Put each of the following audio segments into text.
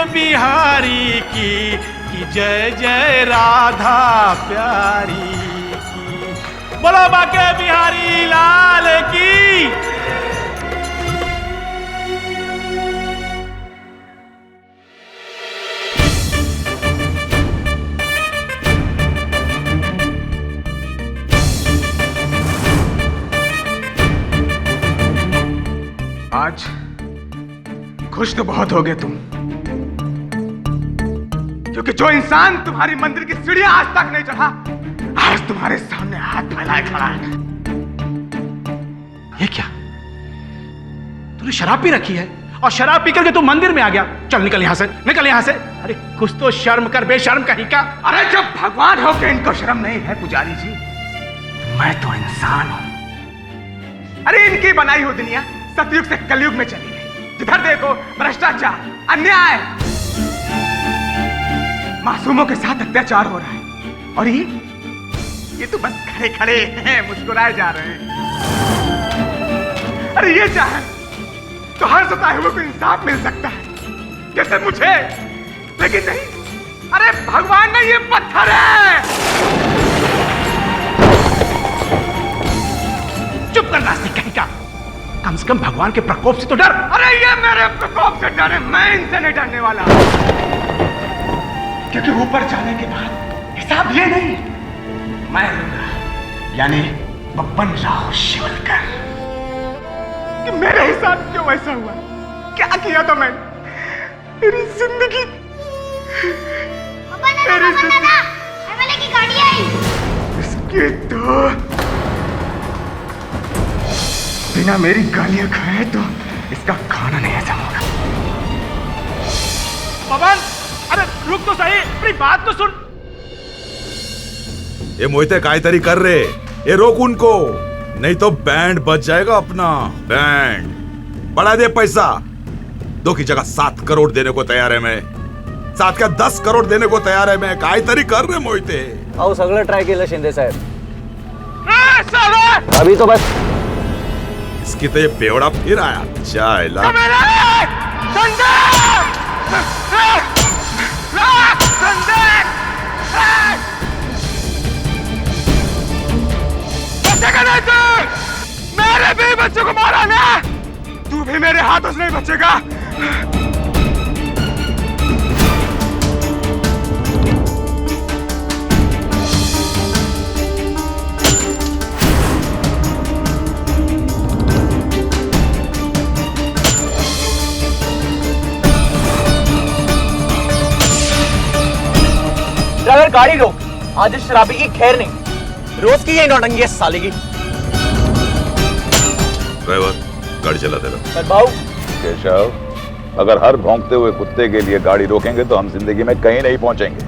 बिहारी की जय जय राधा प्यारी की। बोलो बाके बिहारी लाल की। आज खुश तो बहुत हो गए तुम, क्योंकि जो इंसान तुम्हारी मंदिर की सीढ़ियां आज तक नहीं चढ़ा, आज तुम्हारे सामने हाथ फैलाए खड़ा है। ये क्या? तूने शराब पी रखी है और शराब पी करके तू मंदिर में आ गया? चल निकल यहां से, निकल यहां से। अरे कुछ तो शर्म कर, बेशर्म कहीं का। अरे जब भगवान हो के इनको शर्म नहीं है पुजारी जी, मैं तो इंसान हूं। अरे इनकी बनाई हुई दुनिया सतयुग से कलयुग में चली गई। जिधर देखो भ्रष्टाचार, अन्याय, मासूमों के साथ अत्याचार हो रहा है। और ये तो बस खड़े खड़े हैं, मुस्कुराए जा रहे हैं। अरे ये चाहे तो हर सताए हुए को इंसाफ मिल सकता है, जैसे मुझे, लेकिन नहीं। अरे भगवान नहीं, ये पत्थर है। चुप कर नास्तिक कहीं का। कम से कम भगवान के प्रकोप से तो डर। अरे ये मेरे प्रकोप से डरे, मैं इनसे नहीं डरने वाला, क्योंकि ऊपर जाने के बाद हिसाब ये नहीं, मैं लूंगा। यानी बब्बन राव शिवलकर कि मेरे हिसाब क्यों ऐसा हुआ, क्या किया था मैं? मेरी जिंदगी, एमएलए की गाड़ी आई। इसके तो बिना मेरी गालियां खाए तो इसका खाना नहीं हजम होगा। पवन, अरे रुक तो सही, अपनी बात तो सुन। ये मोहिते कायतरी कर रहे, ये रोक उनको, नहीं तो बैंड बच जाएगा अपना बैंड। बढ़ा दे पैसा, 2 की जगह 7 करोड़ देने को तैयार है मैं। 7 का 10 करोड़ देने को तैयार है मैं। कायतरी कर रहे मोहिते। आओ सगळं ट्राय केलं शिंदे साहेब, अभी तो बस इसकी तो ये बेवड़ा फिर आया। चायला मेरे भी बच्चों को मारा ना, तू भी मेरे हाथों से नहीं बचेगा। ड्राइवर गाड़ी रोक, आज इस शराबी की खैर नहीं। रोज की ये नौटंकी है साले की। ड्राइवर गाड़ी चला देगा। भाऊ केशव, अगर हर भौंकते हुए कुत्ते के लिए गाड़ी रोकेंगे तो हम जिंदगी में कहीं नहीं पहुंचेंगे।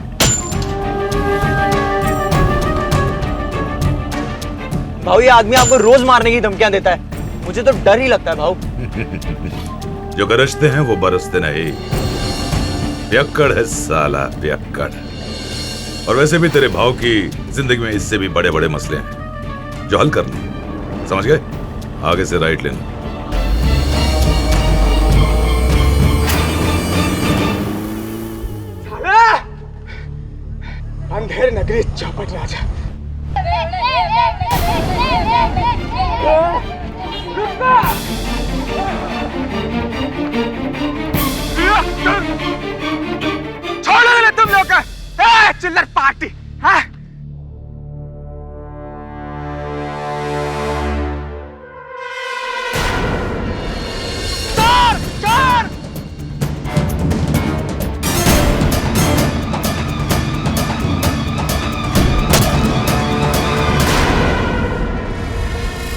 भाऊ ये आदमी आपको रोज मारने की धमकियां देता है, मुझे तो डर ही लगता है भाऊ। जो गरजते हैं वो बरसते नहीं। पियक्कड़ है साला, पियक्कड़। और वैसे भी तेरे भाव की जिंदगी में इससे भी बड़े बड़े मसले हैं जो हल करने हैं, समझ गए? आगे से राइट लेना। अंधेर नगरी चौपट राजा। छोड़ो ना तुम लोग, चिल्लर पार्टी है। चोर चोर,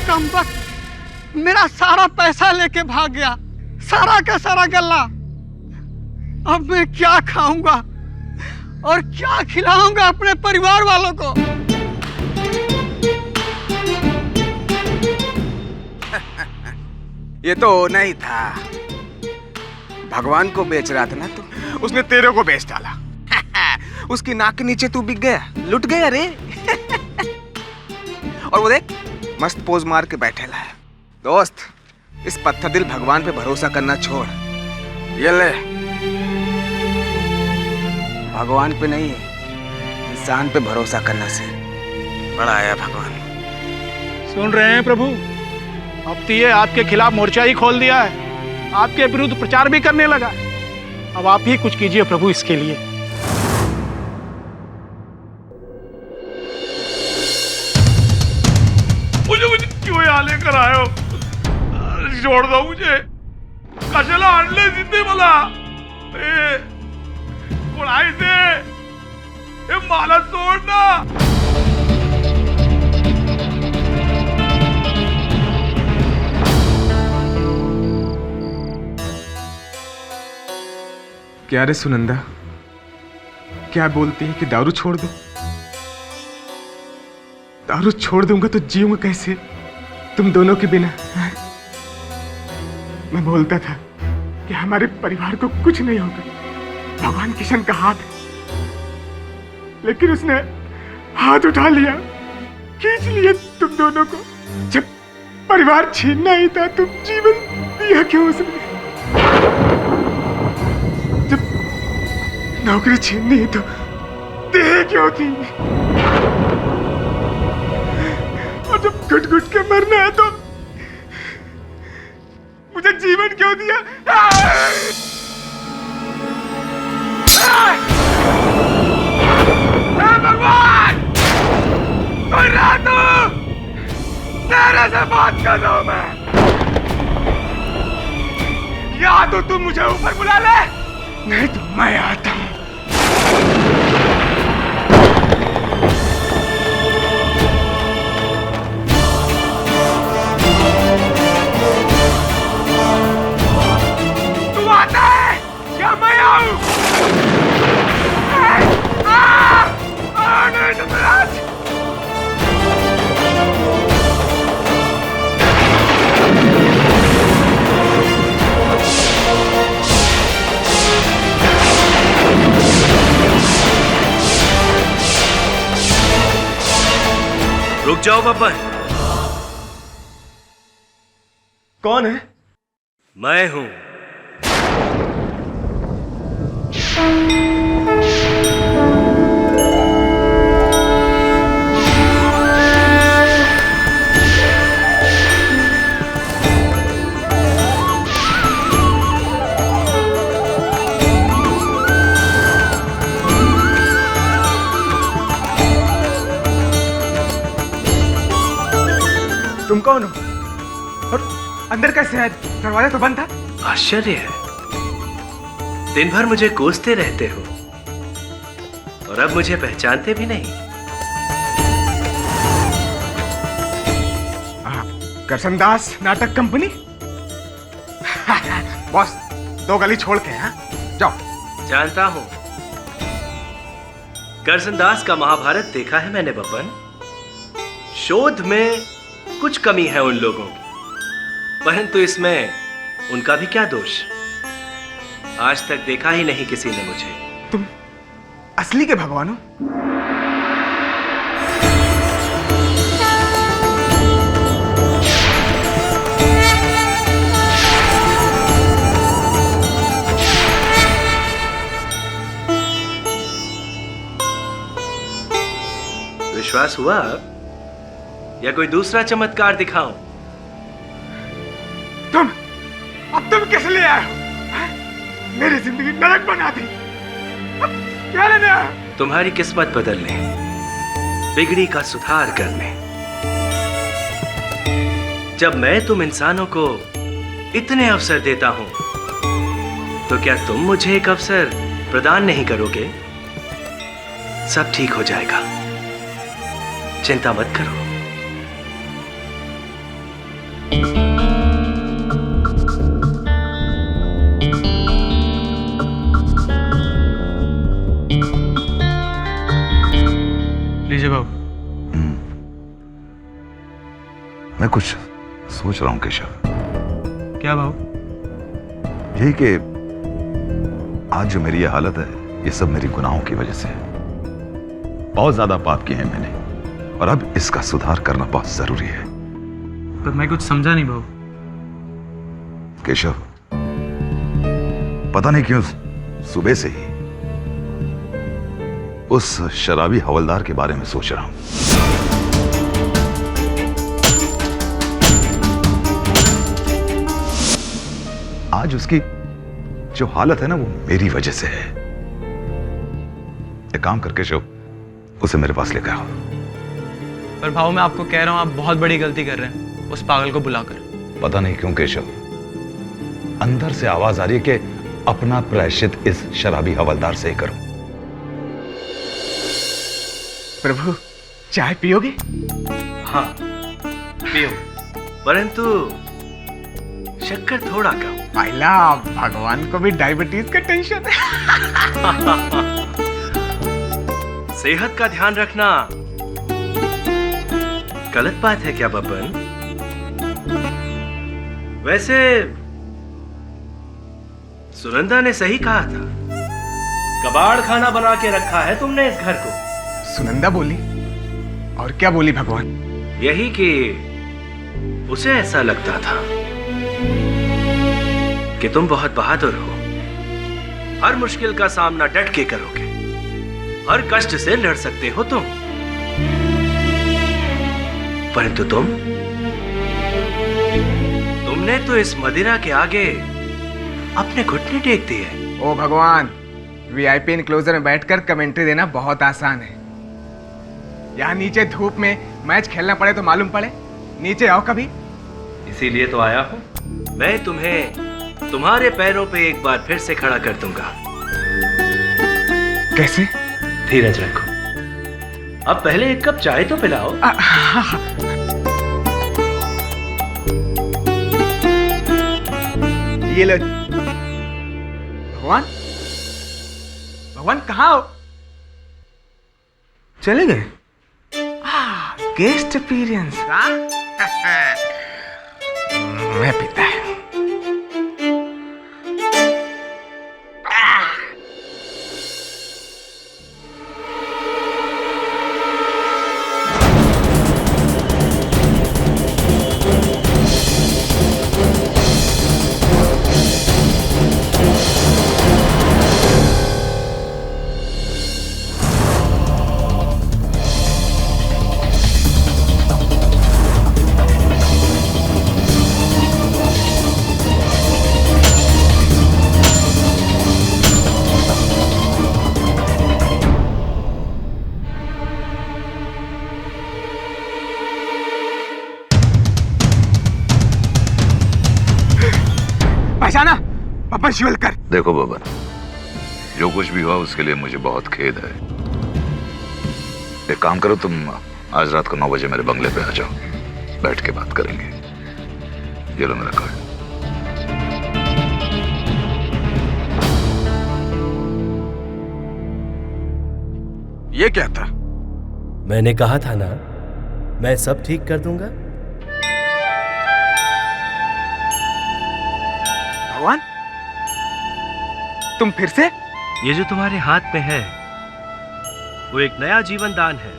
कम वक्त मेरा सारा पैसा लेके भाग गया, सारा का सारा गल्ला। अब मैं क्या खाऊंगा और क्या खिलाऊंगा अपने परिवार वालों को? ये तो होना ही था। भगवान को बेच रहा था ना तू, उसने तेरे को बेच डाला। उसकी नाक के नीचे तू बिक गया, लुट गया रे। और वो देख मस्त पोज मार के बैठेला है। दोस्त, इस पत्थर दिल भगवान पे भरोसा करना छोड़। ये ले भगवान पे नहीं, इंसान पे भरोसा करना से बड़ा आया भगवान। सुन रहे हैं प्रभु, अब तो ये आपके खिलाफ मोर्चा ही खोल दिया है, आपके विरुद्ध प्रचार भी करने लगा है। अब आप ही कुछ कीजिए प्रभु इसके लिए। मुझे क्यों यहाँ लेकर आए हो? छोड़ दो मुझे, कशाला आणले जिंदे मला? उड़ाई दे, मला सोड ना। क्या रे सुनंदा, क्या बोलती है कि दारू छोड़ दो? दारू छोड़ दूंगा तो जीऊंगा कैसे तुम दोनों के बिना? मैं बोलता था कि हमारे परिवार को कुछ नहीं होगा, भगवान किशन का हाथ है, लेकिन उसने हाथ उठा लिया, खींच लिया तुम दोनों को। जब परिवार छीनना ही था तो जीवन दिया क्यों उसने? जब नौकरी छीननी है तो देह क्यों थी? और जब घुट घुट के मरना है तो मुझे जीवन क्यों दिया? भगवान, कोई रात तेरे से बात कर रहा हूं मैं, या तो तुम मुझे ऊपर बुला ले, नहीं तो मैं आता हूं। तू आता है या मैं आऊं? नहीं धर्मराज, रुक जाओ बब्बर। कौन है? मैं हूं। तुम कौन हो और अंदर कैसे है? दरवाजा तो बंद था। आश्चर्य है, दिन भर मुझे कोसते रहते हो और अब मुझे पहचानते भी नहीं। करसनदास नाटक कंपनी। बॉस, 2 गली छोड़ के, हाँ जाओ। जानता हूं, करसनदास का महाभारत देखा है मैंने बब्बन। शोध में कुछ कमी है उन लोगों की, परंतु इसमें उनका भी क्या दोष? आज तक देखा ही नहीं किसी ने मुझे। तुम असली के भगवान हो? विश्वास हुआ अब? या कोई दूसरा चमत्कार दिखाऊं? अब तुम किस लिए आए हो? मेरी जिंदगी नरक बना दी। अब क्या लेने आए? तुम्हारी किस्मत बदलने, बिगड़ी का सुधार करने। जब मैं तुम इंसानों को इतने अवसर देता हूं, तो क्या तुम मुझे एक अवसर प्रदान नहीं करोगे? सब ठीक हो जाएगा, चिंता मत करो। लीजिए बाबू। मैं कुछ सोच रहा हूं केशव। क्या बाबू? यही कि आज जो मेरी ये हालत है, ये सब मेरी गुनाहों की वजह से है। बहुत ज्यादा पाप किए हैं मैंने, और अब इसका सुधार करना बहुत जरूरी है। पर मैं कुछ समझा नहीं बाबू। केशव, पता नहीं क्यों सुबह से ही उस शराबी हवलदार के बारे में सोच रहा हूं। आज उसकी जो हालत है ना, वो मेरी वजह से है। एक काम करके शिव, उसे मेरे पास लेकर आओ। पर भाऊ मैं आपको कह रहा हूँ, आप बहुत बड़ी गलती कर रहे हैं उस पागल को बुलाकर। पता नहीं क्यों केशव, अंदर से आवाज आ रही है कि अपना प्रायश्चित इस शराबी हवलदार से ही करूं। प्रभु, चाय पियोगे? हाँ पियो, परंतु शक्कर थोड़ा कम। पहला भगवान को भी डायबिटीज का टेंशन है। सेहत का ध्यान रखना गलत बात है क्या बब्बन? वैसे सुनंदा ने सही कहा था, कबाड़ खाना बना के रखा है तुमने इस घर को। सुनंदा बोली? और क्या बोली भगवान? यही कि उसे ऐसा लगता था कि तुम बहुत बहादुर हो, हर मुश्किल का सामना डट के करोगे, हर कष्ट से लड़ सकते हो तुम। परंतु तुमने तो इस मदिरा के आगे अपने घुटने टेक दिए। ओ भगवान, वीआईपी इनक्लोजर में बैठकर कमेंट्री देना बहुत आसान है। यहाँ नीचे धूप में मैच खेलना पड़े तो मालूम पड़े। नीचे आओ कभी। इसीलिए तो आया हूं। मैं तुम्हें तुम्हारे पैरों पे एक बार फिर से खड़ा कर दूंगा। कैसे? धीरज रखो, अब पहले एक कप चाय तो पिलाओ। ये लो। भगवान, भगवान कहाँ हो? चले गए? Guest appearance. मैं पीता है। पहचाना? बब्बन शिवलकर। देखो बब्बन, जो कुछ भी हुआ उसके लिए मुझे बहुत खेद है। एक काम करो, तुम आज रात को 9 बजे मेरे बंगले पे आ जाओ, बैठ के बात करेंगे। ये लो मेरा कार्ड। ये क्या था? मैंने कहा था ना, मैं सब ठीक कर दूंगा। भगवान, तुम फिर से? ये जो तुम्हारे हाथ में है वो एक नया जीवन दान है,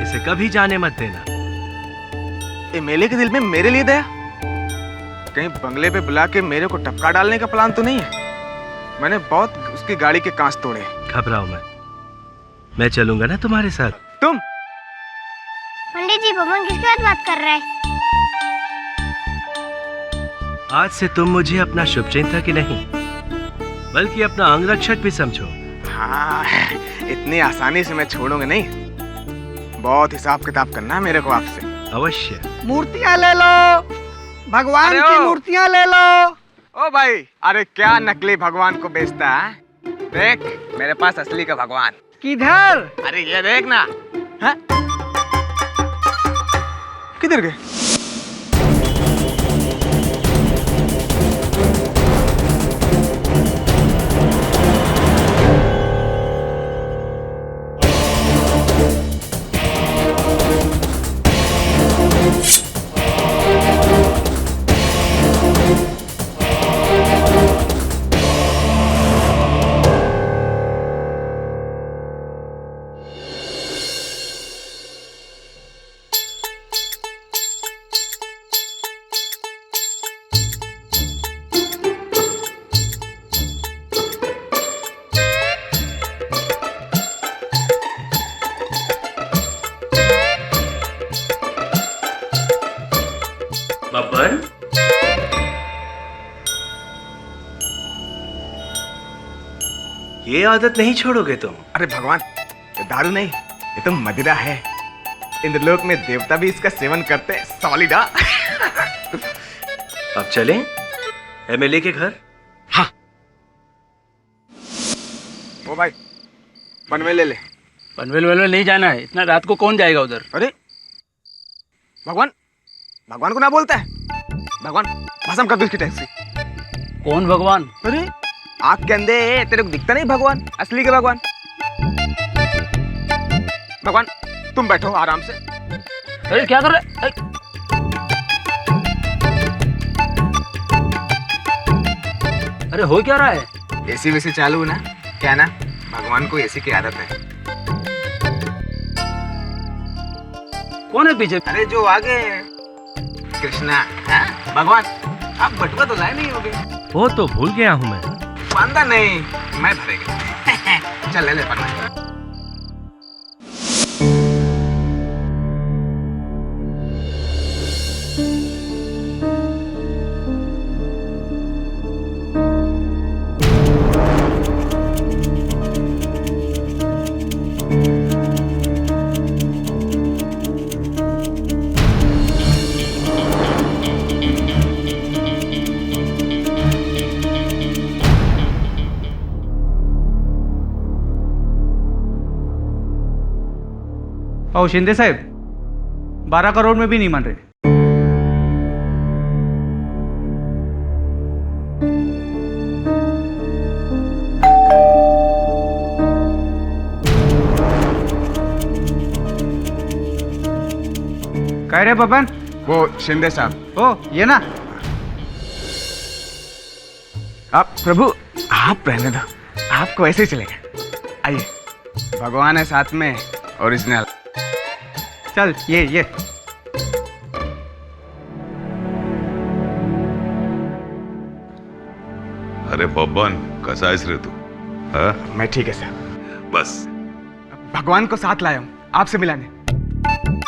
इसे कभी जाने मत देना। एमएलए के दिल में मेरे लिए दया? कहीं बंगले पे बुला के मेरे को टपका डालने का प्लान तो नहीं है? मैंने बहुत उसकी गाड़ी के कांच तोड़े। घबराओ मत, मैं चलूंगा ना तुम्हारे साथ। तुम? पंडित जी, भगवान किसके साथ बात कर रहा है? आज से तुम मुझे अपना शुभचिंतक ही नहीं बल्कि अपना अंगरक्षक भी समझो। हाँ, इतनी आसानी से मैं छोड़ूंगा नहीं। बहुत हिसाब किताब करना है मेरे को आपसे। अवश्य। मूर्तियां ले लो, भगवान की मूर्तियां ले लो। ओ भाई, अरे क्या नकली भगवान को बेचता है? देख, मेरे पास असली का भगवान। किधर? अरे ये देख ना। हाँ? किधर गए? ये आदत नहीं छोड़ोगे तुम? अरे भगवान, ये दारू नहीं, ये तो मदिरा है। इंद्रलोक में देवता भी इसका सेवन करते हैं। सॉलिड। अब चलें एमएलए के घर? हाँ। ओ भाई, पनवेल ले ले। पनवेल वनवेल नहीं जाना है, इतना रात को कौन जाएगा उधर? अरे भगवान, भगवान को ना बोलता है। भगवान, भस्म कर दो इसकी टैक्सी। कौन भगवान? अरे आँख के अंधे तेरे को दिखता नहीं भगवान, असली के भगवान। भगवान तुम बैठो आराम से। अरे क्या कर रहे? अरे हो क्या रहा है? एसी वैसी चालू ना, क्या ना, भगवान को एसी की आदत है। कौन है पीछे? अरे जो आगे कृष्णा। हाँ? भगवान आप बटुआ तो लाए नहीं होगे? वो तो भूल गया हूँ मैं। बांधा नहीं, मैं भरेगा। चल ले ले पन्ना। ओ शिंदे साहब, 12 करोड़ में भी नहीं मान रहे। कह रहे बबन? वो शिंदे साहब। ओ ये ना। आप प्रभु, आप रहने दो, आपको ऐसे ही चलेगा। आइए, भगवान है साथ में, ओरिजिनल। चल ये अरे बब्बन, कैसा है रे तू? हाँ? मैं ठीक है सर। बस भगवान को साथ लाया हूँ आपसे मिलाने।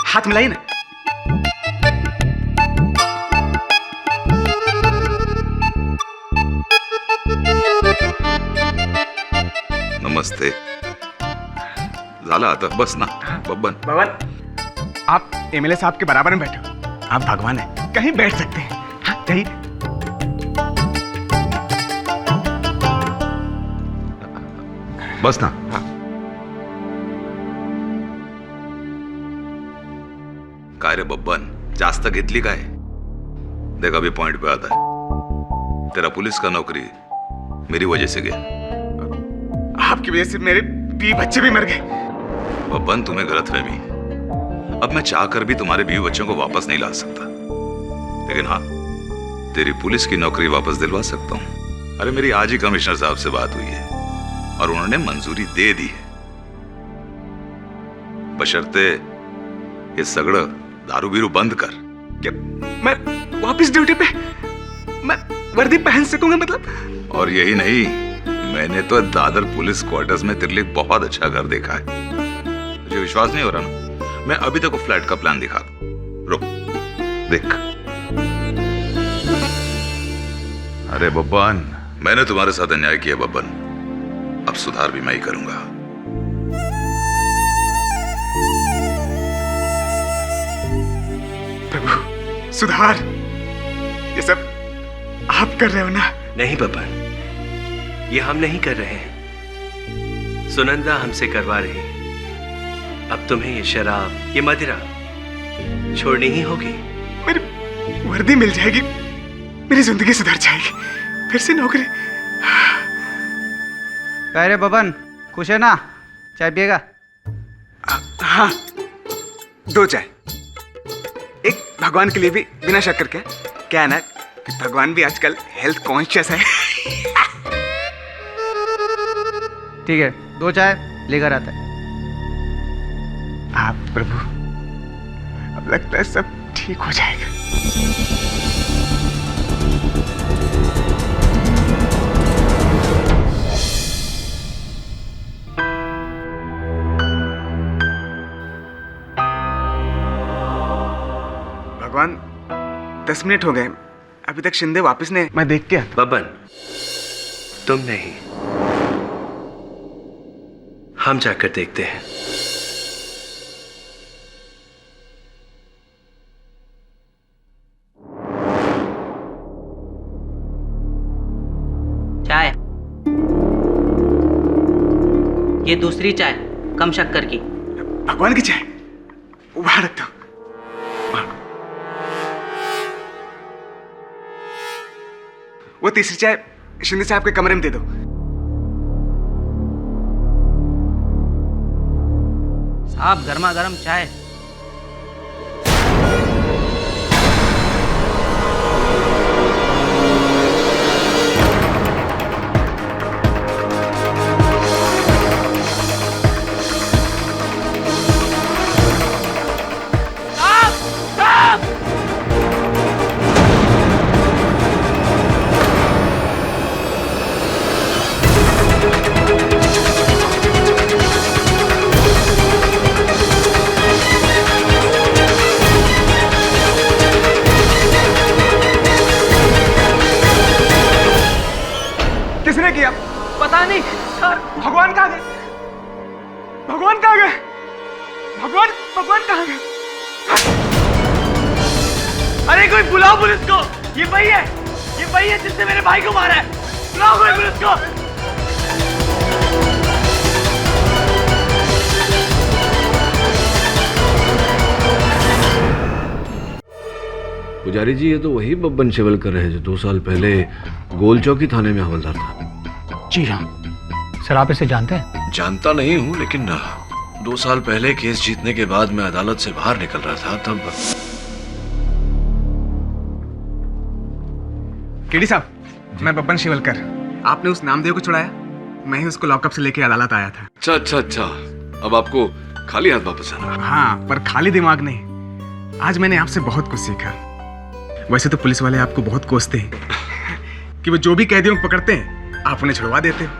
हाथ मिलाइए ना। नमस्ते। झाला आता, बस ना बब्बन। भगवान आप एमएलए साहब के बराबर में बैठो, आप भगवान हैं, कहीं बैठ सकते हैं। हाँ कहीं। बस ना। हाँ। काय रे बब्बन, जास्त घेतली काय? देख अभी पॉइंट पे आता है। तेरा पुलिस का नौकरी मेरी वजह से गया। आपकी वजह से मेरे 20 बच्चे भी मर गए। बब्बन तुम्हें गलतफहमी। अब मैं चाहकर भी तुम्हारे 20 बच्चों को वापस नहीं ला सकता, लेकिन हाँ तेरी पुलिस की नौकरी वापस दिलवा सकता हूँ। अरे मेरी आज ही कमिश्नर साहब से बात हुई है और उन्होंने मंजूरी दे दी है, बशर्ते ये सगड़ दारू बीरू बंद कर। क्या मैं वापस ड्यूटी पे, मैं वर्दी पहन सकूंगा मतलब? और यही नहीं, मैंने तो दादर पुलिस क्वार्टर्स में तेरे लिए बहुत अच्छा घर देखा है। तुझे विश्वास नहीं हो रहा ना? मैं अभी तक फ्लैट का प्लान दिखा दूं। रुक देख। अरे बब्बन, मैंने तुम्हारे साथ अन्याय किया बब्बन, अब सुधार भी मैं ही करूंगा। प्रभु सुधार, ये सब आप कर रहे हो ना? नहीं बब्बन, ये हम नहीं कर रहे हैं, सुनंदा हमसे करवा रही है। अब तुम्हें ये शराब, ये मदिरा छोड़नी ही होगी। मेरी वर्दी मिल जाएगी, मेरी जिंदगी सुधर जाएगी, फिर से नौकरी। कह रहे बबन, खुश है ना? चाय पिएगा? हाँ 2 चाय। एक भगवान के लिए भी बिना शक्कर के। क्या है ना कि भगवान भी आजकल हेल्थ कॉन्शियस है। ठीक है, 2 चाय लेकर आता है। आप प्रभु, अब लगता है सब ठीक हो जाएगा। भगवान 10 मिनट हो गए, अभी तक शिंदे वापस नहीं। मैं देख के आता। बब्बन तुम नहीं, हम जाकर देखते हैं। चाय, ये दूसरी चाय कम शक्कर की। भगवान की चाय वहां रख दो। वो तीसरी चाय शिंदे साहब के कमरे में दे दो। साहब, गर्मा गर्म चाय। किसने किया? पता नहीं सर। भगवान कहाँ गए? भगवान कहाँ गए? भगवान भगवान कहाँ गए? अरे कोई बुलाओ पुलिस को। ये वही है, ये वही है जिसने मेरे भाई को मारा है। बुलाओ कोई पुलिस को। पुजारी जी, ये तो वही बब्बन शिवलकर है जो 2 साल पहले गोल चौकी थाने में हवलदार था। जी हाँ सर, आप इसे जानते हैं? जानता नहीं हूँ, लेकिन 2 साल पहले केस जीतने के बाद मैं अदालत से बाहर निकल रहा था तब। केडी साहब, मैं बब्बन शिवलकर। आपने उस नामदेव को छुड़ाया, मैं ही उसको लॉकअप से लेके अदालत आया था। अच्छा, अब आपको खाली हाथ वापस आना। हाँ, पर खाली दिमाग नहीं। आज मैंने आपसे बहुत कुछ सीखा। वैसे तो पुलिस वाले आपको बहुत कोसते हैं कि वो जो भी कैदियों को पकड़ते हैं आप उन्हें छुड़वा देते हो,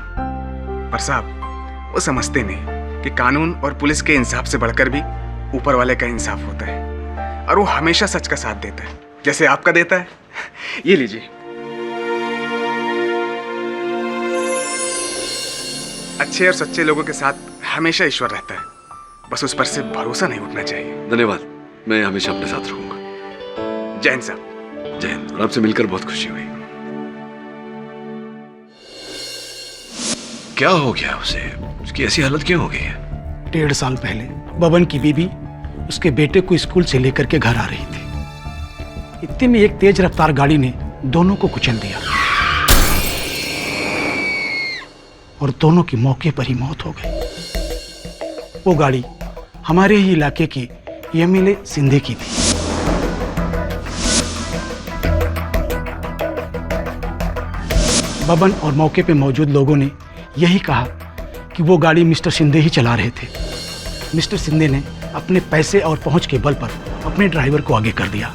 पर साहब वो समझते नहीं कि कानून और पुलिस के इंसाफ से बढ़कर भी ऊपर वाले का इंसाफ होता है, और वो हमेशा सच का साथ देता है, जैसे आपका देता है। ये लीजिए। अच्छे और सच्चे लोगों के साथ हमेशा ईश्वर रहता है, बस उस पर से भरोसा नहीं उठना चाहिए। धन्यवाद, मैं हमेशा अपने साथ रहूंगा। जय हिंद साहब। जय हिंद। और आपसे मिलकर बहुत खुशी हुई। क्या हो गया उसे? उसकी ऐसी हालत क्यों हो गई है? 1.5 साल पहले बबन की बीबी उसके बेटे को स्कूल से लेकर के घर आ रही थी। इतने में एक तेज रफ्तार गाड़ी ने दोनों को कुचल दिया और दोनों की मौके पर ही मौत हो गई। वो गाड़ी हमारे ही इलाके की एमएलए सिंधे की थी। बबन और मौके पे मौजूद लोगों ने यही कहा कि वो गाड़ी मिस्टर सिंधे ही चला रहे थे। मिस्टर सिंधे ने अपने पैसे और पहुंच के बल पर अपने ड्राइवर को आगे कर दिया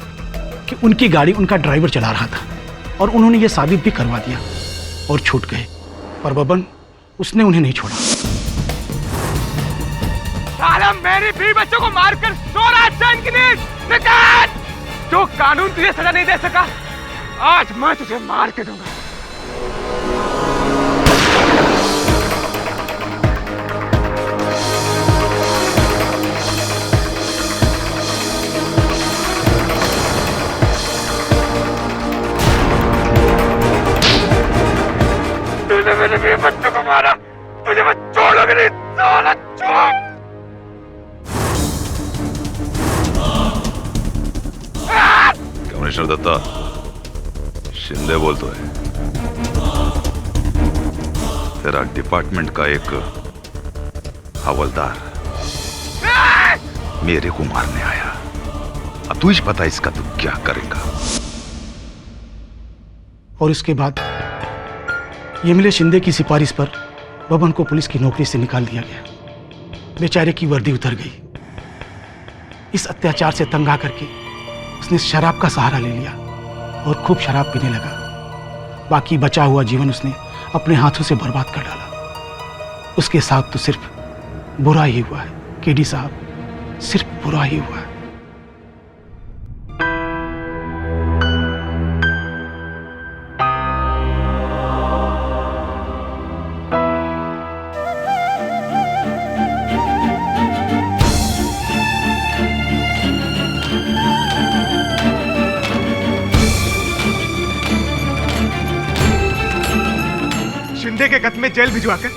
कि उनकी गाड़ी उनका ड्राइवर चला रहा था, और उन्होंने ये साबित भी करवा दिया और छूट गए। पर बबन, उसने उन्हें नहीं छोड़ा। साला मेरी बीवी बच्चों को मारकर सो रहा चैन की नींद। निकाल! जो कानून तुझे सजा नहीं दे सका, आज मैं तुझे मार के दूंगा। तूने मेरे बीवी बच्चों को मारा, तुझे मैं छोड़ूंगा नहीं, साला चोर! कमिश्नर दत्ता, शिंदे बोलतो है। तेरा डिपार्टमेंट का एक हवलदार मेरे को मारने आया। अब तू ही पता इसका तू क्या करेगा। और उसके बाद एमएलए शिंदे की सिफारिश पर बबन को पुलिस की नौकरी से निकाल दिया गया। बेचारे की वर्दी उतर गई। इस अत्याचार से तंग आकर के उसने शराब का सहारा ले लिया और खूब शराब पीने लगा। बाकी बचा हुआ जीवन उसने अपने हाथों से बर्बाद कर डाला। उसके साथ तो सिर्फ बुरा ही हुआ है केडी साहब, सिर्फ बुरा ही हुआ है। शिंदे के कत्ल में जेल भिजवाकर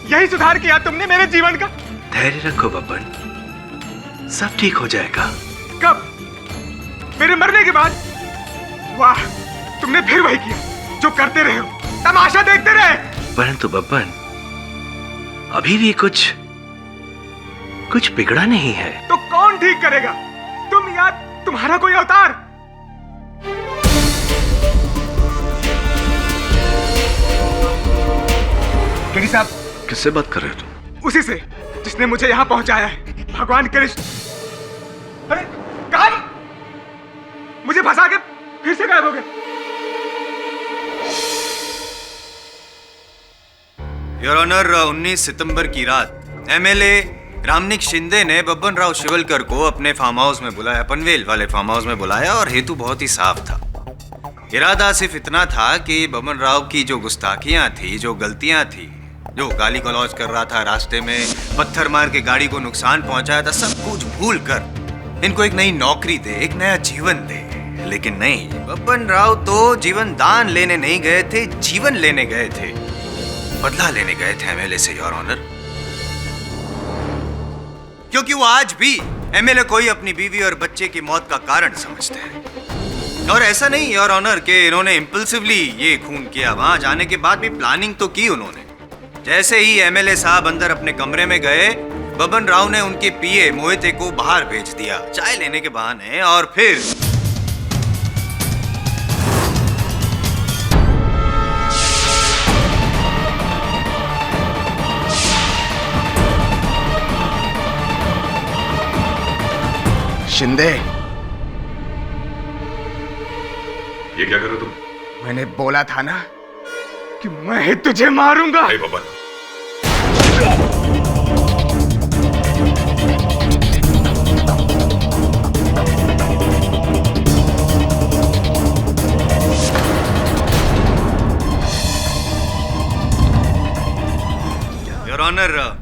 यही सुधार किया तुमने मेरे जीवन का। धैर्य रखो बब्बन, सब ठीक हो जाएगा। कब? मेरे मरने के बाद? वाह, तुमने फिर वही किया जो करते रहे हो, तमाशा देखते रहे। परंतु बब्बन, अभी भी कुछ बिगड़ा नहीं है। तो कौन ठीक करेगा? तुम या तुम्हारा कोई अवतार? गिरी साहब, किससे बात कर रहे हो तुम? उसी से जिसने मुझे यहाँ पहुंचाया है, भगवान कृष्ण। अरे कहां? मुझे फंसा के फिर से गायब हो गए। योर ऑनर, 19 सितंबर की रात एमएलए रामनिक शिंदे ने बब्बन राव शिवलकर को अपने फार्म हाउस में बुलाया, पनवेल वाले फार्म हाउस में बुलाया, और हेतु बहुत ही साफ था। इरादा सिर्फ इतना था कि बब्बन राव की जो गुस्ताखियां थी, जो गलतियां थी, जो गाली गलौज कर रहा था, रास्ते में पत्थर मार के गाड़ी को नुकसान पहुंचाया था, सब कुछ भूल कर इनको एक नई नौकरी दे, एक नया जीवन दे। लेकिन नहीं, बब्बन राव तो जीवन दान लेने नहीं गए थे, जीवन लेने गए थे, बदला लेने गए थे एमएलए से, योर ऑनर। क्योंकि वो आज भी एमएलए को ही अपनी बीवी और बच्चे की मौत का कारण समझते हैं। और ऐसा नहीं योर ऑनर कि इन्होंने इंपल्सिवली ये खून किया, वहां जाने के बाद भी प्लानिंग तो की उन्होंने। जैसे ही एमएलए साहब अंदर अपने कमरे में गए, बब्बन राव ने उनके पीए मोहिते को बाहर भेज दिया चाय लेने के बहाने, और फिर शिंदे, ये क्या कर रहे हो तुम? मैंने बोला था ना कि मैं ही तुझे मारूंगा। नहीं बब्बन, योर ऑनर,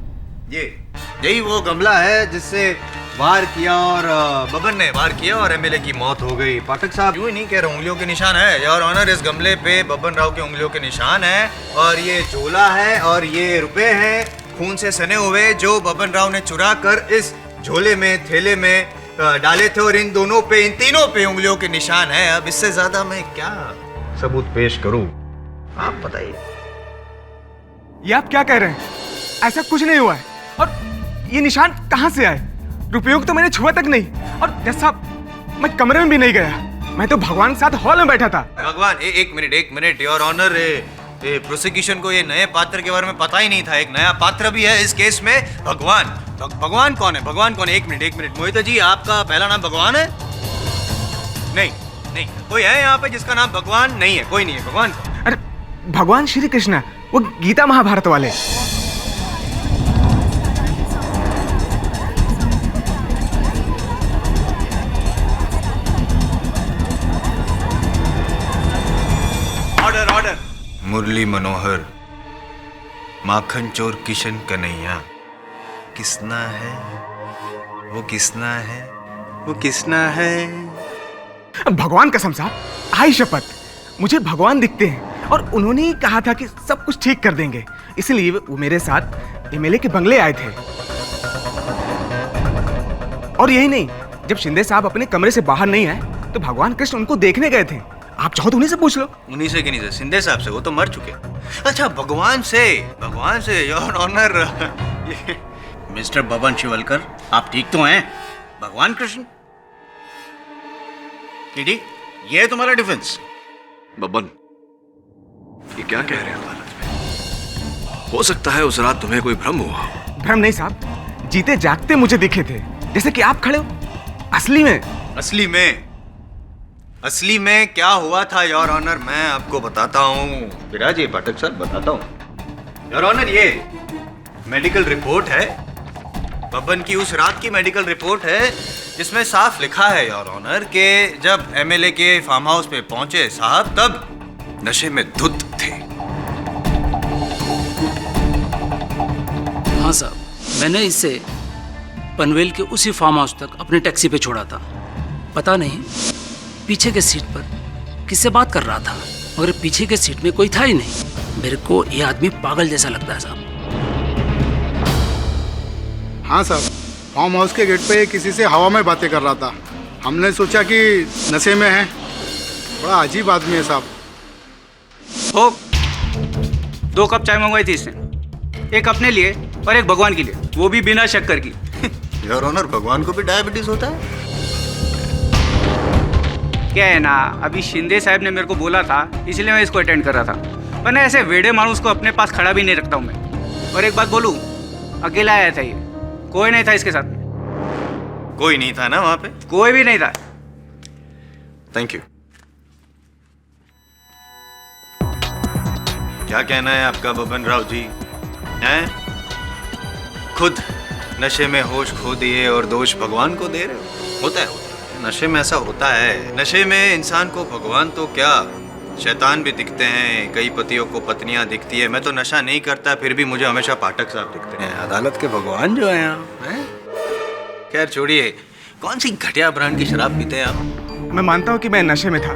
यही वो गमला है जिससे वार किया और बब्बन ने वार किया और एमएलए की मौत हो गई। पाठक साहब, यूं ही नहीं कह रहे, उंगलियों के निशान है योर ऑनर। इस गमले पे बब्बन राव के उंगलियों के निशान है, और ये झोला है और ये रुपए हैं खून से सने हुए, जो बब्बन राव ने चुरा कर इस झोले में, थैले में डाले थे, और इन दोनों पे, इन तीनों पे उंगलियों के निशान है। अब इससे ज्यादा मैं क्या सबूत पेश करूं, आप बताइए। ये आप क्या कह रहे हैं? ऐसा कुछ नहीं हुआ है। और ये निशान कहां से आए? रुपयों को तो मैंने छुआ तक नहीं, और जज साहब, मैं कमरे में भी नहीं गया, मैं तो भगवान के साथ हॉल में बैठा था। भगवान, एक मिनट योर ऑनर, प्रोसिक्यूशन को ये नए पात्र के बारे में पता ही नहीं था। एक नया पात्र भी है इस केस में, भगवान। भगवान कौन है? भगवान कौन है? एक मिनट मोहिता जी, आपका पहला नाम भगवान है? नहीं, कोई है यहाँ पे जिसका नाम भगवान? नहीं है, कोई नहीं है। भगवान? अरे भगवान श्री कृष्ण, वो गीता महाभारत वाले। ऑर्डर। मुरली मनोहर, माखन चोर किशन कन्हैया, किसना है वो, किसना है वो, किसना है? भगवान कसम साहब, आई शपथ, मुझे भगवान दिखते हैं, और उन्होंने ही कहा था कि सब कुछ ठीक कर देंगे, इसलिए वो मेरे साथ एमएलए के बंगले आए थे। और यही नहीं, जब शिंदे साहब अपने कमरे से बाहर नहीं आए तो भगवान कृष्ण उनको देखने गए थे। आप चाहो तो उन्हीं से पूछ लो। उन्हीं से कि नहीं से? शिंदे साहब से? वो तो मर चुके। अच्छा, भगवान से your honour. Mister Babban Shivalkar, आप ठीक तो हैं? भगवान कृष्ण टीडी, ये है तुम्हारा डिफेंस। बब्बन, ये क्या कह रहे हो हालत में? हो सकता है उस रात तुम्हें कोई भ्रम हुआ हो। भ्रम नहीं साहब, जीते जागते मुझे दिखे थे, जैसे कि आप खड़े हो। असली में क्या हुआ था योर ऑनर, मैं आपको बताता हूँ। विराज, ये पाठक सर, बताता हूँ योर ऑनर। ये मेडिकल रिपोर्ट है, बब्बन की उस रात की मेडिकल रिपोर्ट है, जिसमें साफ लिखा है योर ऑनर कि जब एमएलए के फार्म हाउस पे पहुंचे साहब, तब नशे में धुत थे। हाँ साहब, मैंने इसे पनवेल के उसी फार्म हाउस तक अपनी टैक्सी पे छोड़ा था। पता नहीं पीछे के सीट पर किससे बात कर रहा था, मगर पीछे के सीट में कोई था ही नहीं। मेरे को ये आदमी पागल जैसा लगता है साहब। हाँ साहब, फार्म हाउस के गेट पे किसी से हवा में बातें कर रहा था। हमने सोचा कि नशे में है। बड़ा अजीब आदमी है साहब। हो 2 कप चाय मंगवाई थी इसने, एक अपने लिए और एक भगवान के लिए, वो भी बिना शक्कर की। योर ऑनर, भगवान को भी डायबिटीज होता है? क्या है ना, अभी शिंदे साहब ने मेरे को बोला था, इसलिए मैं इसको अटेंड कर रहा था, वरना ऐसे वेड़े मानुस को अपने पास खड़ा भी नहीं रखता हूँ मैं। और एक बात बोलूँ, अकेला आया था ये, कोई नहीं था इसके साथ में। कोई नहीं था ना वहाँ पे? कोई भी नहीं था। Thank you. क्या कहना है आपका बबन राव जी? हैं? खुद नशे में होश खो दिए और दोष भगवान को दे रहे हो? होता है नशे में ऐसा होता है। नशे में इंसान को भगवान तो क्या, शैतान भी दिखते हैं, कई पतियों को पत्नियां दिखती है। मैं तो नशा नहीं करता, फिर भी मुझे हमेशा पाठक साहब दिखते हैं, अदालत के भगवान जो हैं यहाँ। खैर छोड़िए, कौन सी घटिया ब्रांड की शराब पीते हैं आप? मैं मानता हूँ कि मैं नशे में था,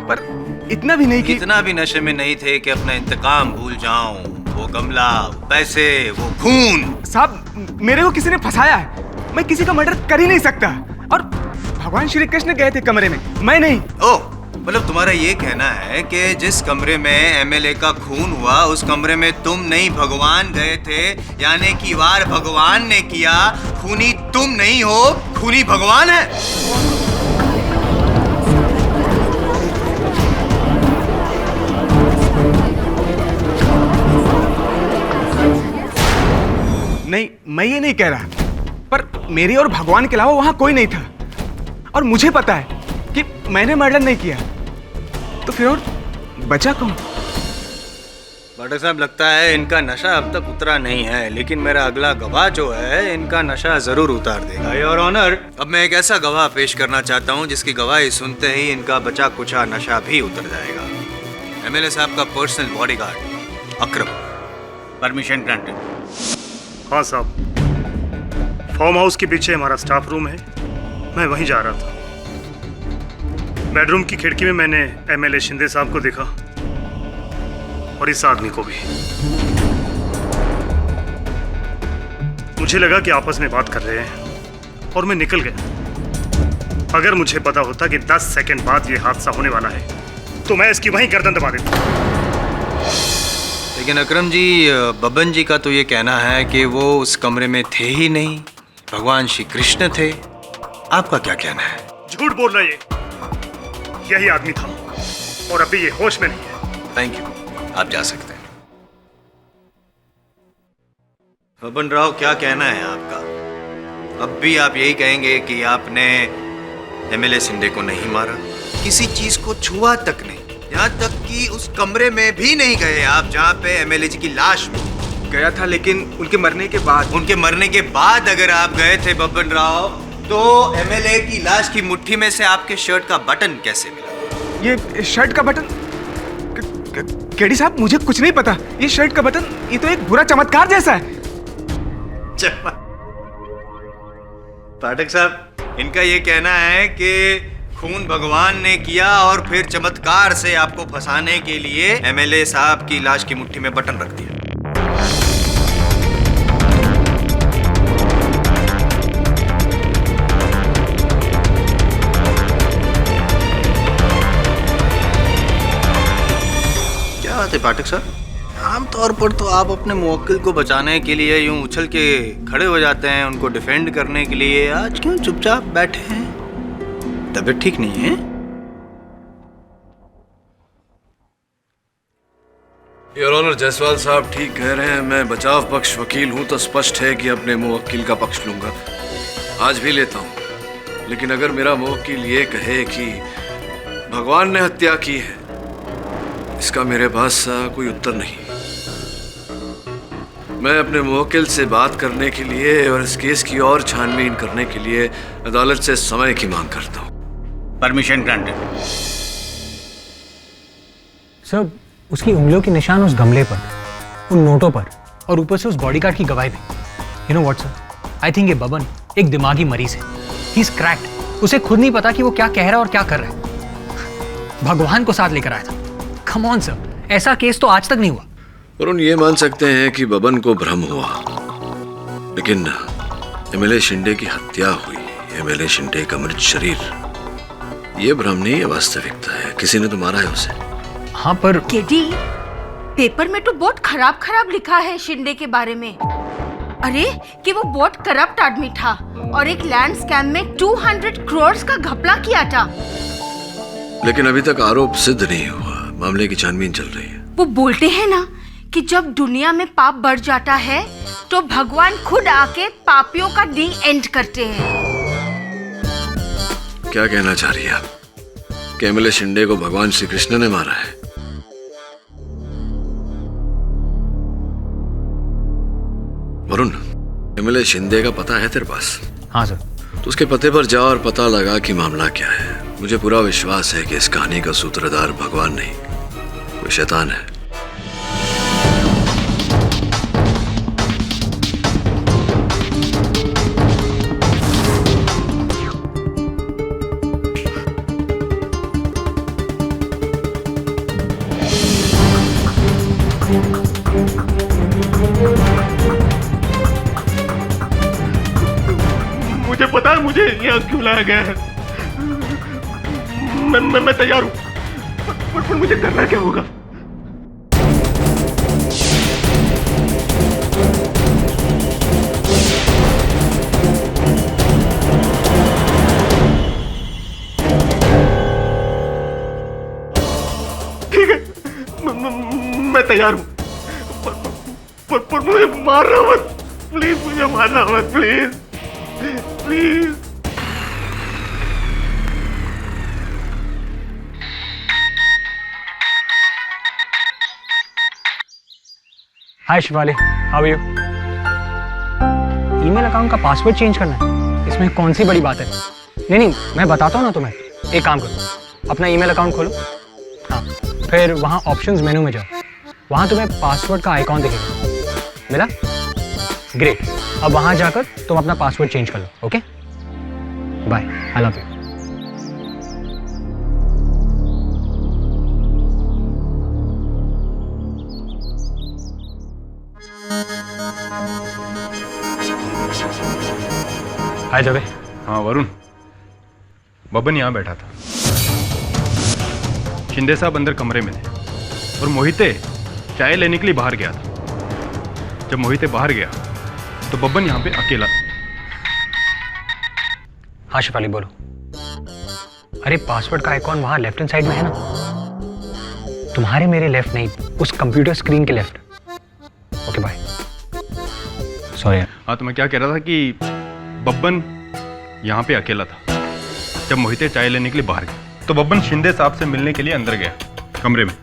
पर इतना भी नहीं कि इतना भी नशे में नहीं थे कि अपना इंतकाम भूल जाऊं। वो गमला, पैसे, वो खून। साहब, मेरे को किसी ने फंसाया है, मैं किसी का मर्डर कर ही नहीं सकता। और भगवान श्री कृष्ण गए थे कमरे में, मैं नहीं। ओ, मतलब तुम्हारा ये कहना है कि जिस कमरे में एमएलए का खून हुआ उस कमरे में तुम नहीं भगवान गए थे, यानी कि वार भगवान ने किया। खूनी तुम नहीं हो, खूनी भगवान है। नहीं, मैं ये नहीं कह रहा, पर मेरे और भगवान के अलावा वहां कोई नहीं था। और मुझे पता है कि मैंने मर्डर नहीं किया, तो फिर और बचा कौन? पाठक साहब, लगता है इनका नशा अब तक उतरा नहीं है, लेकिन मेरा अगला गवाह जो है इनका नशा जरूर उतार देगा। योर ऑनर, अब मैं एक ऐसा गवाह पेश करना चाहता हूँ जिसकी गवाही सुनते ही इनका बचा कुचा नशा भी उतर जाएगा। एमएलए साहब का personal bodyguard Akram. Permission granted. हाँ साहब, फार्म हाउस के पीछे हमारा स्टाफ रूम है, मैं वहीं जा रहा था। बेडरूम की खिड़की में मैंने एमएलए शिंदे साहब को देखा और इस आदमी को भी। मुझे लगा कि आपस में बात कर रहे हैं और मैं निकल गया। अगर मुझे पता होता कि 10 सेकंड बाद ये हादसा होने वाला है तो मैं इसकी वहीं गर्दन दबा देता। लेकिन अकरम जी, बबन जी का तो ये कहना है कि वो उस कमरे में थे ही नहीं, भगवान श्री कृष्ण थे। आपका क्या कहना है? झूठ बोल रहा है, यही आदमी था और अभी ये होश में नहीं है। थैंक यू, आप जा सकते हैं। बबन राव, क्या कहना है आपका? अब भी आप यही कहेंगे कि आपने एमएलए शिंदे को नहीं मारा, किसी चीज को छुआ तक नहीं, यहाँ तक कि उस कमरे में भी नहीं गए आप जहाँ पे एमएलए जी की लाश मिली? गया था, लेकिन उनके मरने के बाद। उनके मरने के बाद अगर आप गए थे बबन राव, तो एमएलए की लाश की मुट्ठी में से आपके शर्ट का बटन कैसे मिला? ये शर्ट का बटन? केडी साहब, मुझे कुछ नहीं पता। ये शर्ट का बटन, ये तो एक बुरा चमत्कार जैसा है। पाठक साहब, इनका ये कहना है कि खून भगवान ने किया और फिर चमत्कार से आपको फंसाने के लिए एमएलए साहब की लाश की मुट्ठी में बटन रख दिया। क्या बात है पाठक साहब? आमतौर पर तो आप अपने मुवक्किल को बचाने के लिए यूं उछल के खड़े हो जाते हैं, उनको डिफेंड करने के लिए। आज क्यों चुपचाप बैठे हैं? तबीयत ठीक नहीं है? योर ऑनर, जायसवाल साहब ठीक कह रहे हैं। मैं बचाव पक्ष वकील हूं तो स्पष्ट है कि अपने मुवक्किल का पक्ष लूंगा, आज भी लेता हूं। लेकिन अगर मेरा मुवक्किल ये कहे कि भगवान ने हत्या की है, इसका मेरे पास कोई उत्तर नहीं। मैं अपने मुवक्किल से बात करने के लिए और इस केस की और छानबीन करने के लिए अदालत से समय की मांग करता हूं। Permission granted. सर, उसकी उंगलियों के निशान उस गमले पर, उन नोटों पर, और ऊपर से उस बॉडीगार्ड की गवाही भी। You know what sir, I think ये बबन एक दिमागी मरीज है। He is cracked. उसे खुद नहीं पता कि वो क्या कह रहा है और क्या कर रहा है। भगवान को साथ लेकर आया था। कम ऑन सर, ऐसा केस तो आज तक नहीं हुआ। वरुण, ये मान सकते हैं कि बबन को भ्रम हुआ, लेकिन एमएलए शिंदे की हत्या हुई, एमएलए शिंदे का मृत शरीर, ये भ्रम नहीं है, वास्तविकता है। किसी ने तो मारा है उसे। हाँ पर केडी, पेपर में तो बहुत खराब खराब लिखा है शिंदे के बारे में। अरे कि वो बहुत करप्ट आदमी था और एक लैंड स्कैम में 200 करोड़ का घपला किया था। लेकिन अभी तक आरोप सिद्ध नहीं हुआ, मामले की छानबीन चल रही है। वो बोलते हैं ना कि जब दुनिया में पाप बढ़ जाता है तो भगवान खुद आके पापियों का दी एंड करते हैं। क्या कहना चाह रही है आप कि एमएलए शिंदे को भगवान श्री कृष्ण ने मारा है? वरुण, एमएलए शिंदे का पता है तेरे पास? हाँ सर। तो उसके पते पर जा और पता लगा कि मामला क्या है। मुझे पूरा विश्वास है कि इस कहानी का सूत्रधार भगवान नहीं, कोई शैतान है। मुझे पता है मुझे यहाँ क्यों लाया गया है। मैं तैयार हूँ, पर मुझे करना क्या होगा? ठीक है, मैं तैयार हूँ, पर मुझे मारना मत प्लीज, मुझे मारना मत please please. Hi Shivali, how are you? Email account का पासवर्ड चेंज करना है, इसमें कौन सी बड़ी बात है? नहीं, मैं बताता हूँ ना तुम्हें। एक काम करो, अपना ईमेल अकाउंट खोलो, हाँ, फिर वहाँ ऑप्शंस मेनू में जाओ, वहाँ तुम्हें पासवर्ड का आइकॉन दिखेगा। मिला? ग्रेट। अब वहाँ जाकर तुम अपना पासवर्ड चेंज कर लो। Okay, bye, I love you. Hi Dave. हाँ वरुण, बबन यहाँ बैठा था, शिंदे साहब अंदर कमरे में थे और मोहिते चाय लेने के लिए बाहर गया था। जब मोहिते बाहर गया तो बबन यहाँ पे अकेला। हाँ शिफाली बोलो। अरे पासवर्ड का आइकॉन वहाँ लेफ्ट हैंड साइड में है ना, तुम्हारे मेरे लेफ्ट नहीं, उस कंप्यूटर स्क्रीन के लेफ्ट। Okay bye. सॉरी। हाँ तो मैं क्या कह रहा था कि बब्बन यहाँ पे अकेला था जब मोहिते चाय लेने के लिए बाहर गया, तो बब्बन शिंदे साहब से मिलने के लिए अंदर गया कमरे में।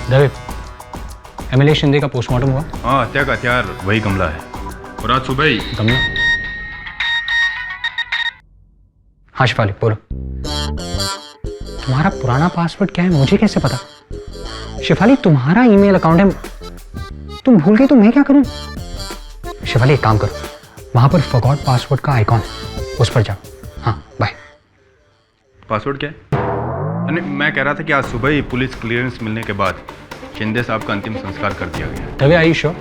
दवे, एमएलए शिंदे का पोस्टमार्टम हुआ? हाँ, हत्या का हथियार वही गमला है और आज सुबह ही। गमला? हाँ शिफाली बोलो। तुम्हारा पुराना पासवर्ड क्या है मुझे कैसे पता? शिफाली तुम्हारा ईमेल अकाउंट है, तुम भूल गए तो मैं क्या करूं? शिफाली एक काम करो, वहां पर फॉरगॉट पासवर्ड का आइकॉन है, उस पर जाओ। हाँ बाय। पासवर्ड क्या है? मैं कह रहा था कि आज सुबह ही पुलिस क्लियरेंस मिलने के बाद शिंदे साहब का अंतिम संस्कार कर दिया गया। तभी आई श्योर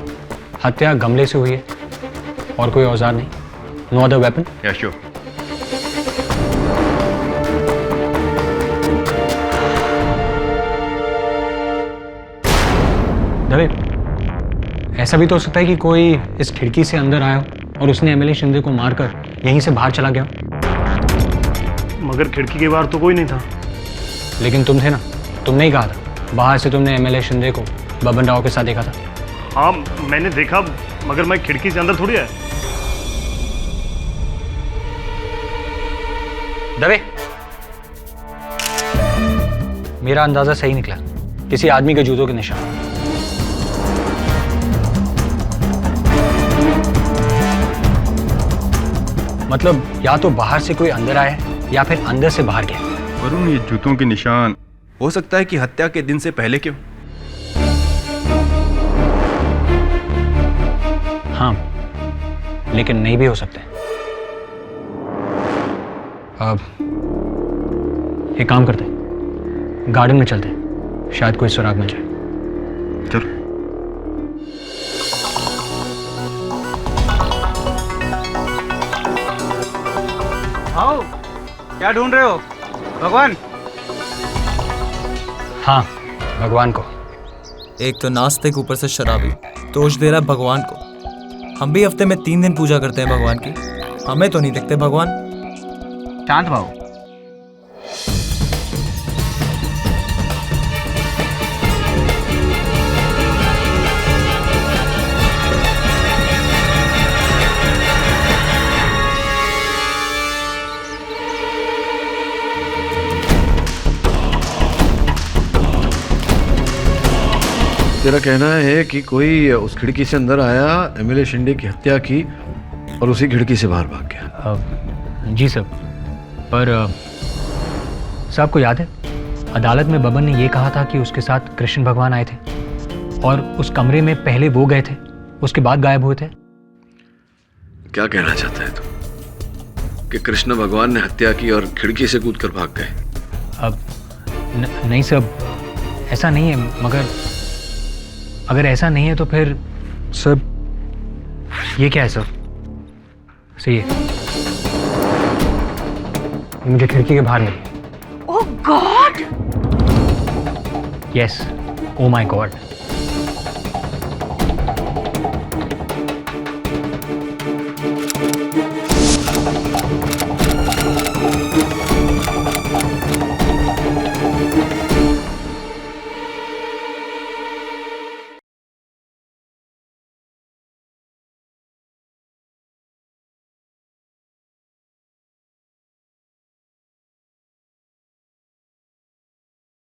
हत्या गमले से हुई है और कोई औजार नहीं? No other weapon? या श्योर। दवे, ऐसा भी तो हो सकता है कि कोई इस खिड़की से अंदर आया और उसने एमएलए शिंदे को मारकर यहीं से बाहर चला गया। मगर खिड़की के बाहर तो कोई नहीं था। लेकिन तुम थे ना, तुमने ही कहा था बाहर से तुमने एमएलए शिंदे को बबन राव के साथ देखा था। हाँ मैंने देखा, मगर मैं खिड़की से अंदर थोड़ी आया। दवे, मेरा अंदाजा सही निकला, किसी आदमी के जूतों के निशान। मतलब या तो बाहर से कोई अंदर आया है या फिर अंदर से बाहर गया। वरुण, ये जूतों के निशान हो सकता है कि हत्या के दिन से पहले क्यों? हाँ, लेकिन नहीं भी हो सकते। अब एक काम करते हैं, गार्डन में चलते हैं, शायद कोई सुराग मिल जाए। चलो। आओ, क्या ढूंढ रहे हो? भगवान? हाँ, भगवान को। एक तो नास्तिक, ऊपर से शराबी, दोष दे रहा है भगवान को। हम भी हफ्ते में 3 दिन पूजा करते हैं भगवान की, हमें तो नहीं दिखते भगवान। शांत भाव। तेरा कहना है कि कोई उस खिड़की से अंदर आया, एमएलए शिंदे की हत्या की और उसी खिड़की से बाहर भाग गया? जी सर, पर साहब को याद है अदालत में बबन ने ये कहा था कि उसके साथ कृष्ण भगवान आए थे और उस कमरे में पहले वो गए थे, उसके बाद गायब हुए थे। क्या कहना चाहता है तू कि कृष्ण भगवान ने हत्या की और खिड़की से कूदकर भाग गए? अब नहीं सर, ऐसा नहीं है, मगर अगर ऐसा नहीं है तो फिर सर ये क्या है सर? सही है, मुझे खिड़की के बाहर मिली। Oh God! Yes, oh my God.